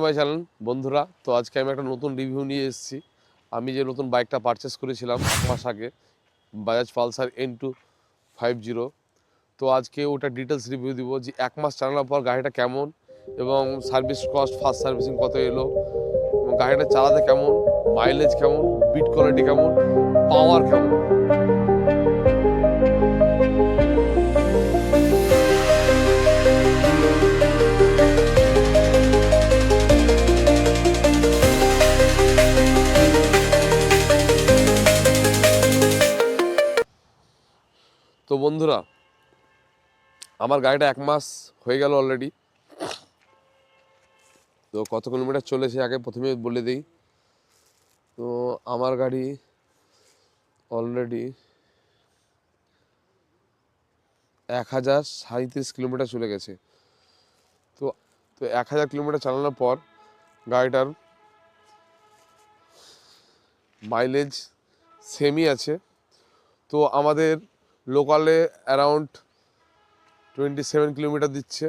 My channel বন্ধুরা, তো আজকে আমি একটা নতুন রিভিউ নিয়ে এসেছি। আমি যে নতুন বাইকটা পারচেস করেছিলাম এক মাস আগে, বাজাজ পালসার N250। তো আজকে ওটা ডিটেলস রিভিউ দিব যে এক মাস চালানোর পর গাড়িটা কেমন, এবং সার্ভিস কস্ট, ফার্স্ট সার্ভিসিং কত এলো, এবং গাড়িটা চালাতে কেমন, মাইলেজ কেমন, বিট কোয়ালিটি কেমন, পাওয়ার কেমন। তো বন্ধুরা, আমার গাড়িটা এক মাস হয়ে গেল অলরেডি। তো কত কিলোমিটার চলেছে আগে প্রথমে বলে দিই। তো আমার গাড়ি অলরেডি 1037 কিলোমিটার চলে গেছে। তো তো 1000 কিলোমিটার চালানোর পর গাড়িটার মাইলেজ সেমই আছে। তো আমাদের লোকালে অ্যারাউন্ড 27 কিলোমিটার দিচ্ছে,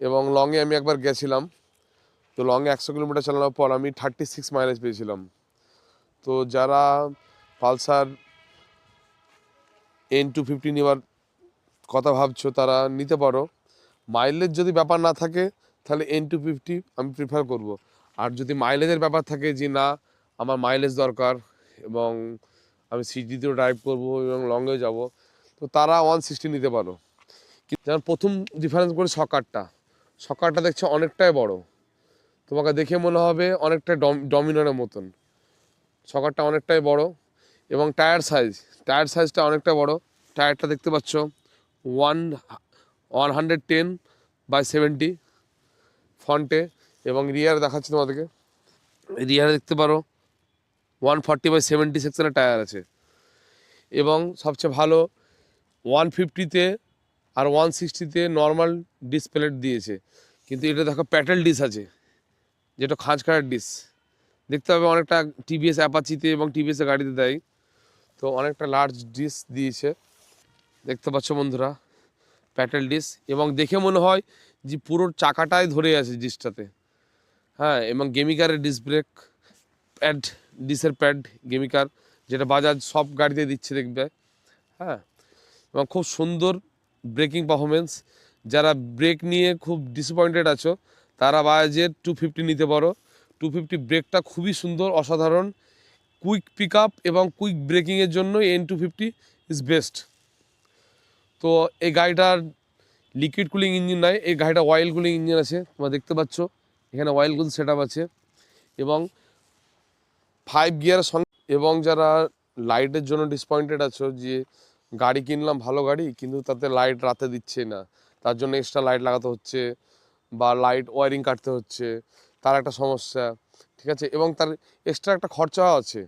এবং লংয়ে আমি একবার গেছিলাম। তো লংয়ে 100 কিলোমিটার চালানোর পর আমি 36 মাইলেজ পেয়েছিলাম। তো যারা পালসার N250 নেওয়ার কথা ভাবছো তারা নিতে পারো। মাইলেজ যদি ব্যাপার না থাকে তাহলে N250 আমি প্রিফার করব। আর যদি মাইলেজের ব্যাপার থাকে যে না, আমার মাইলেজ দরকার এবং আমি সিটিতেও ড্রাইভ করব এবং লংয়ে যাব, তো তারা 160 নিতে পারো। যেমন প্রথম ডিফারেন্স করে সকারটা দেখছে অনেকটাই বড়। তোমাকে দেখে মনে হবে অনেকটা ডমিনারের মতন। সকারটা অনেকটাই বড়, এবং টায়ার সাইজটা অনেকটা বড়। টায়ারটা দেখতে পাচ্ছ 110/70 ফ্রন্টে, এবং রিয়ার দেখাচ্ছি তোমাদেরকে। রিয়ারে দেখতে পারো 140/70 সেকশনের টায়ার আছে। এবং সবচেয়ে ভালো 150-তে আর 160-তে নর্মাল ডিস প্লেট দিয়েছে, কিন্তু এটা দেখো প্যাটেল ডিস আছে, যেটা খাঁজ কাটার ডিস দেখতে হবে। অনেকটা টিভিএস অ্যাপাচিতে এবং টিভিএসের গাড়িতে দেয়, তো অনেকটা লার্জ ডিস দিয়েছে দেখতে পাচ্ছ বন্ধুরা, প্যাটেল ডিস। এবং দেখে মনে হয় যে পুরো চাকাটাই ধরে আছে ডিসটাতে। হ্যাঁ, এবং গেমিকারের ডিস ব্রেক প্যাড, ডিসের প্যাড গেমিকার, যেটা বাজাজ সব গাড়িতে দিচ্ছে দেখবে। হ্যাঁ, এবং খুব সুন্দর ব্রেকিং পারফরমেন্স। যারা ব্রেক নিয়ে খুব ডিসঅ্যাপয়েন্টেড আছো তারা বাজাজের 250 নিতে পারো। 250 ব্রেকটা খুবই সুন্দর, অসাধারণ। কুইক পিক আপ এবং কুইক ব্রেকিংয়ের জন্য N250 ইজ বেস্ট। তো এই গাড়িটার লিকুইড কুলিং ইঞ্জিন নয়, এই গাড়িটা অয়েল কুলিং ইঞ্জিন আছে। তোমরা দেখতে পাচ্ছ এখানে অয়েল কুল সেট আছে, এবং 5 গিয়ারের সঙ্গে। এবং যারা লাইটের জন্য ডিসঅ্যাপয়েন্টেড আছো যে গাড়ি কিনলাম ভালো গাড়ি, কিন্তু তাতে লাইট রাতে দিচ্ছে না, তার জন্য এক্সট্রা লাইট লাগাতে হচ্ছে বা লাইট ওয়ারিং কাটতে হচ্ছে, তার একটা সমস্যা। ঠিক আছে, এবং তার এক্সট্রা একটা খরচাও আছে।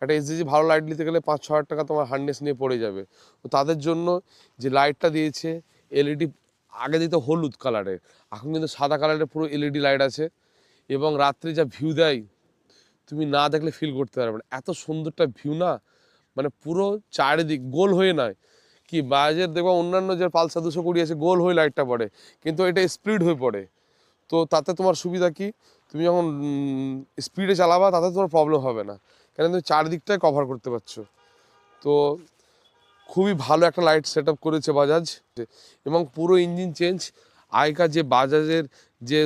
একটা এসডিজি ভালো লাইট নিতে গেলে 5-6 হাজার টাকা তোমার হার্নেস নিয়ে পড়ে যাবে। তো তাদের জন্য যে লাইটটা দিয়েছে এলইডি, আগে দিত হলুদ কালারের, এখন কিন্তু সাদা কালারের পুরো এলইডি লাইট আছে। এবং রাত্রে যা ভিউ দেয় তুমি না দেখলে ফিল করতে পারবে না, এত সুন্দরটা ভিউ না। মানে পুরো চারিদিক গোল হয়ে নয়, কি বাজাজের দেখবা অন্যান্য যে পালসার 220 আছে গোল হয়ে লাইটটা পড়ে, কিন্তু এটা স্প্লিট হয়ে পড়ে। তো তাতে তোমার সুবিধা কি, তুমি যখন স্পিডে চালাবা তাতে তোমার প্রবলেম হবে না, কেন তুমি চারদিকটাই কভার করতে পারছো। তো খুবই ভালো একটা লাইট সেট আপ করেছে বাজাজ, এবং পুরো ইঞ্জিন চেঞ্জ। আগেকার যে বাজাজের যে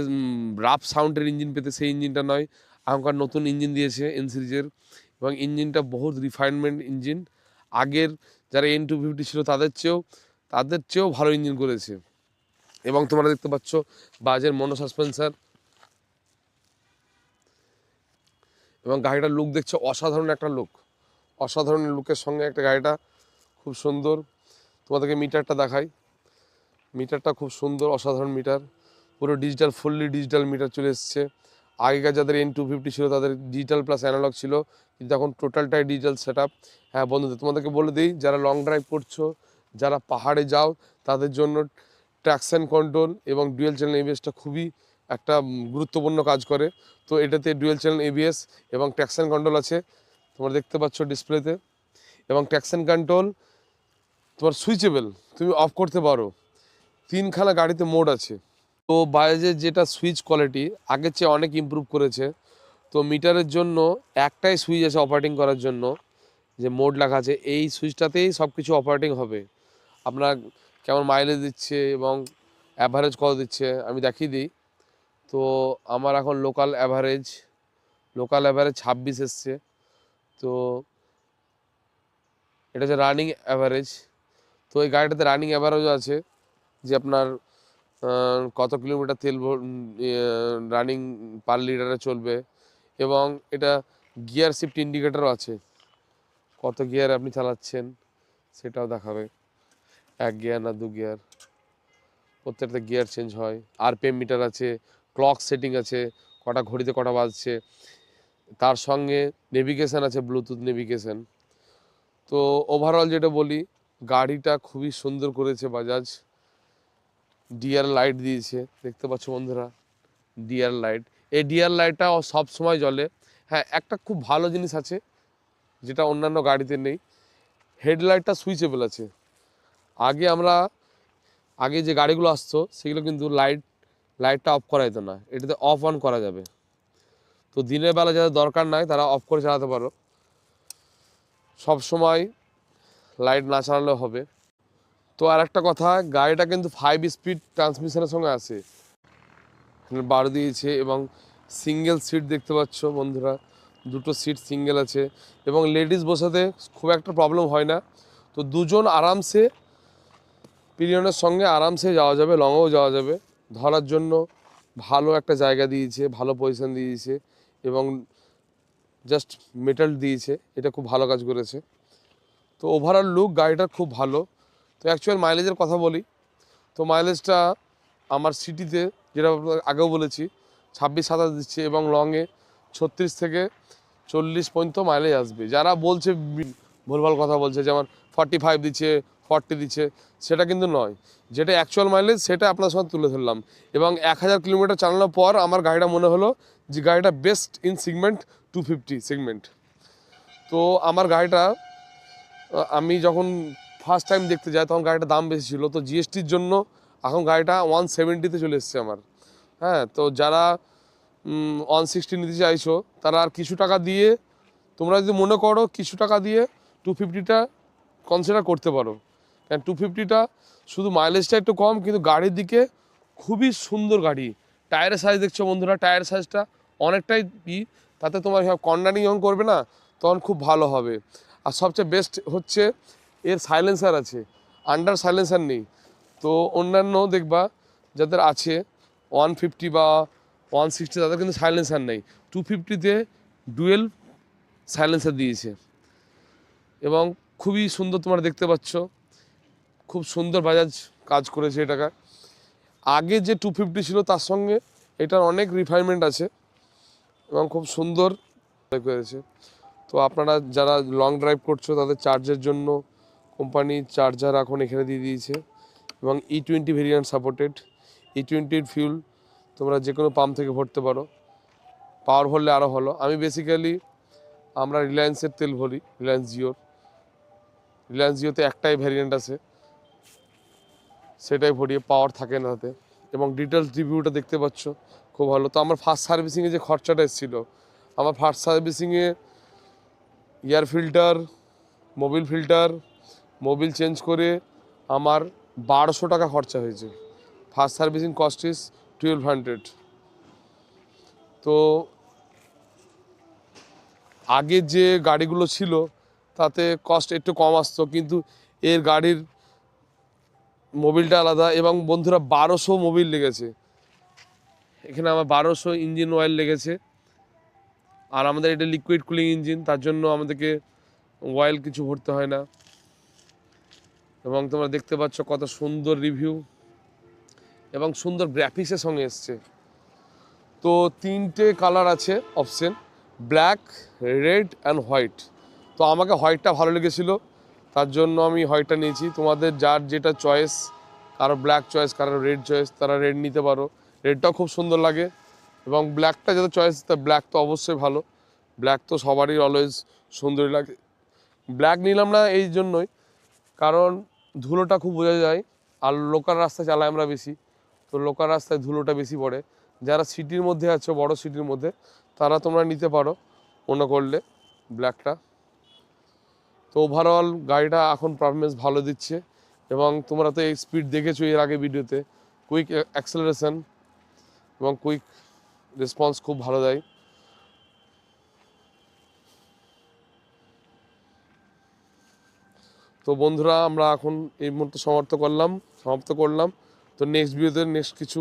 রাফ সাউন্ডের ইঞ্জিন পেতে সেই ইঞ্জিনটা নয়, এখনকার নতুন ইঞ্জিন দিয়েছে এন সিরিজের, এবং ইঞ্জিনটা বহুত রিফাইনমেন্ট ইঞ্জিন। আগের যারা N250 ছিল তাদের চেয়েও ভালো ইঞ্জিন করেছে। এবং তোমরা দেখতে পাচ্ছ বাজাজের মনো সাসপেন্সার, এবং গাড়িটার লুক দেখছো অসাধারণ একটা লুক। অসাধারণ লুকের সঙ্গে একটা গাড়িটা খুব সুন্দর। তোমাদেরকে মিটারটা দেখাই, মিটারটা খুব সুন্দর, অসাধারণ মিটার, পুরো ডিজিটাল, ফুললি ডিজিটাল মিটার চলে এসছে। আগেকার যাদের N250 ছিল তাদের ডিজিটাল প্লাস অ্যানালগ ছিল, কিন্তু এখন টোটালটাই ডিজিটাল সেট আপ। হ্যাঁ বন্ধুদের তোমাদেরকে বলে দিই, যারা লং ড্রাইভ করছো, যারা পাহাড়ে যাও, তাদের জন্য ট্র্যাকশন কন্ট্রোল এবং ডুয়েল চ্যানেল এবিএসটা খুবই একটা গুরুত্বপূর্ণ কাজ করে। তো এটাতে ডুয়েল চ্যানেল এবিএস এবং ট্র্যাকশন কন্ট্রোল আছে, তোমরা দেখতে পাচ্ছ ডিসপ্লেতে। এবং ট্র্যাকশন কন্ট্রোল তোমার সুইচেবল, তুমি অফ করতে পারো। 3খানা গাড়িতে মোড আছে, তো বাজাজের যেটা সুইচ কোয়ালিটি আগের চেয়ে অনেক ইমপ্রুভ করেছে। তো মিটারের জন্য একটাই সুইচ আছে অপারেটিং করার জন্য, যে মোড লেখা আছে, এই সুইচটাতেই সব কিছু অপারেটিং হবে। আপনার কেমন মাইলেজ দিচ্ছে এবং অ্যাভারেজ কত দিচ্ছে আমি দেখিয়ে দিই। তো আমার এখন লোকাল অ্যাভারেজ 26 এসছে। তো এটা হচ্ছে রানিং অ্যাভারেজ। তো এই গাড়িটাতে রানিং অ্যাভারেজও আছে, যে আপনার কত কিলোমিটার তেল রানিং পার লিটারে চলবে, এবং এটা গিয়ার শিফট ইন্ডিকেটরও আছে, কত গিয়ার আপনি চালাচ্ছেন সেটাও দেখাবে, 1 গিয়ার না 2 গিয়ার, প্রত্যেকটা গিয়ার চেঞ্জ হয়। আরপিএম মিটার আছে, ক্লক সেটিং আছে, কটা ঘড়িতে কটা বাজছে, তার সঙ্গে নেভিগেশন আছে, ব্লুটুথ নেভিগেশন। তো ওভারঅল যেটা বলি, গাড়িটা খুবই সুন্দর করেছে বাজাজ। ডিআর লাইট দিয়েছে, দেখতে পাচ্ছ বন্ধুরা, ডিআর লাইট। এই ডিআর লাইটটা সব সময় জ্বলে। হ্যাঁ, একটা খুব ভালো জিনিস আছে যেটা অন্যান্য গাড়িতে নেই, হেডলাইটটা সুইচেবল আছে। আগে যে গাড়িগুলো আসতো সেগুলো কিন্তু লাইটটা অফ করা যেত না, এটাতে অফ অন করা যাবে। তো দিনের বেলা যাদের দরকার নাই তারা অফ করে চালাতে পারো, সব সময় লাইট না চালালেও হবে। তো আর একটা কথা, গাড়িটা কিন্তু 5 স্পিড ট্রান্সমিশনের সঙ্গে আসে, বার দিয়েছে, এবং সিঙ্গেল সিট দেখতে পাচ্ছ বন্ধুরা, 2টো সিট সিঙ্গেল আছে, এবং লেডিস বসাতে খুব একটা প্রবলেম হয় না। তো দুজন আরামসে পিলিয়নের সঙ্গে আরামসে যাওয়া যাবে, লংও যাওয়া যাবে। ধরার জন্য ভালো একটা জায়গা দিয়েছে, ভালো পজিশন দিয়েছে, এবং জাস্ট মেটাল দিয়েছে, এটা খুব ভালো কাজ করেছে। তো ওভারঅল লুক গাড়িটার খুব ভালো। তো অ্যাকচুয়াল মাইলেজের কথা বলি, তো মাইলেজটা আমার সিটিতে, যেটা আগেও বলেছি, 26-27 দিচ্ছে, এবং লংয়ে 36 থেকে 40 পর্যন্ত মাইলেজ আসবে। যারা বলছে ভুলভাল কথা বলছে, যেমন 45 দিচ্ছে, 40 দিচ্ছে, সেটা কিন্তু নয়। যেটা অ্যাকচুয়াল মাইলেজ সেটা আপনার সঙ্গে তুলে ধরলাম। এবং 1000 কিলোমিটার চালানোর পর আমার গাড়িটা মনে হলো যে গাড়িটা বেস্ট ইন সেগমেন্ট 250 সেগমেন্ট। তো আমার গাড়িটা আমি যখন ফার্স্ট টাইম দেখতে যাই তখন গাড়িটার দাম বেশি ছিল, তো জিএসটির জন্য এখন গাড়িটা 170-তে চলে এসছে আমার। হ্যাঁ, তো যারা 160 নিতে চাইছো তারা আর কিছু টাকা দিয়ে, তোমরা যদি মনে করো কিছু টাকা দিয়ে 250টা কনসিডার করতে পারো। কারণ 250টা শুধু মাইলেজটা একটু কম, কিন্তু গাড়ির দিকে খুবই সুন্দর গাড়ি। টায়ারের সাইজ দেখছো বন্ধুরা, টায়ারের সাইজটা অনেকটাই তাতে তোমার সব কর্নারিং যখন করবে না তখন খুব ভালো হবে। আর সবচেয়ে বেস্ট হচ্ছে এর সাইলেন্সার আছে, আন্ডার সাইলেন্সার নেই। তো অন্যান্য দেখবা যাদের আছে 150 বা 160, তাদের কিন্তু সাইলেন্সার নেই। 250-তে ডুয়েল সাইলেন্সার দিয়েছে, এবং খুবই সুন্দর তোমরা দেখতে পাচ্ছ, খুব সুন্দর বাজাজ কাজ করেছে এটাকে। আগে যে 250 ছিল তার সঙ্গে এটার অনেক রিফাইনমেন্ট আছে, এবং খুব সুন্দর করেছে। তো আপনারা যারা লং ড্রাইভ করছো তাদের চার্জের জন্য কোম্পানি চার্জার এখন এখানে দিয়ে দিয়েছে, এবং E20 variant supported. E20 fuel তোমরা যে কোনো পাম্প থেকে ভরতে পারো, পাওয়ার ভরলে আরও ভালো। আমি বেসিক্যালি আমরা রিলায়েন্সের তেল ভরি, রিলায়েন্স জিওতে একটাই ভ্যারিয়েন্ট আছে, সেটাই ভরিয়ে, পাওয়ার থাকে না তাতে। এবং ডিটেলস রিভিউটা দেখতে পাচ্ছ, খুব ভালো। তো আমার ফার্স্ট সার্ভিসিংয়ে যে খরচাটা এসেছিলো, আমার ফার্স্ট সার্ভিসিংয়ে এয়ার ফিল্টার, মোবিল চেঞ্জ করে আমার 1200 টাকা খরচা হয়েছে। First servicing cost is 1200। তো আগে যে গাড়িগুলো ছিল তাতে কস্ট একটু কম আসতো, কিন্তু এর গাড়ির মোবিলটা আলাদা। এবং বন্ধুরা 1200 মোবিল লেগেছে এখানে, আমার 1200 ইঞ্জিন অয়েল লেগেছে। আর আমাদের এটা লিকুইড কুলিং ইঞ্জিন, তার জন্য আমাদেরকে অয়েল কিছু ভরতে হয় না। এবং তোমরা দেখতে পাচ্ছ কত সুন্দর রিভিউ এবং সুন্দর গ্রাফিক্সের সঙ্গে এসছে। তো 3টে কালার আছে option, black, red and white. তো আমাকে হোয়াইটটা ভালো লেগেছিলো, তার জন্য আমি হোয়াইটটা নিয়েছি। তোমাদের যার যেটা চয়েস, কারো ব্ল্যাক চয়েস, কারো রেড চয়েস, তারা রেড নিতে পারো। রেডটাও খুব সুন্দর লাগে, এবং ব্ল্যাকটা যাদের চয়েস তা ব্ল্যাক তো অবশ্যই ভালো। ব্ল্যাক তো সবারই অলওয়েজ সুন্দরই লাগে। ব্ল্যাক নিলাম না এই জন্যই, কারণ ধুলোটা খুব বোঝা যায়, আর লোকাল রাস্তায় চালাই আমরা বেশি, তো লোকাল রাস্তায় ধুলোটা বেশি পড়ে। যারা সিটির মধ্যে আছো, বড় সিটির মধ্যে, তারা তোমরা নিতে পারো মনে করলে ব্ল্যাকটা। তো ওভারঅল গাড়িটা এখন পারফরমেন্স ভালো দিচ্ছে, এবং তোমরা তো এই স্পিড দেখেছো এর আগে ভিডিওতে। কুইক অ্যাক্সেলারেশন এবং কুইক রেসপন্স খুব ভালো দেয়। তো বন্ধুরা, আমরা এখন এই মুহূর্তে সমাপ্ত করলাম। তো নেক্সট ভিডিওতে নেক্সট কিছু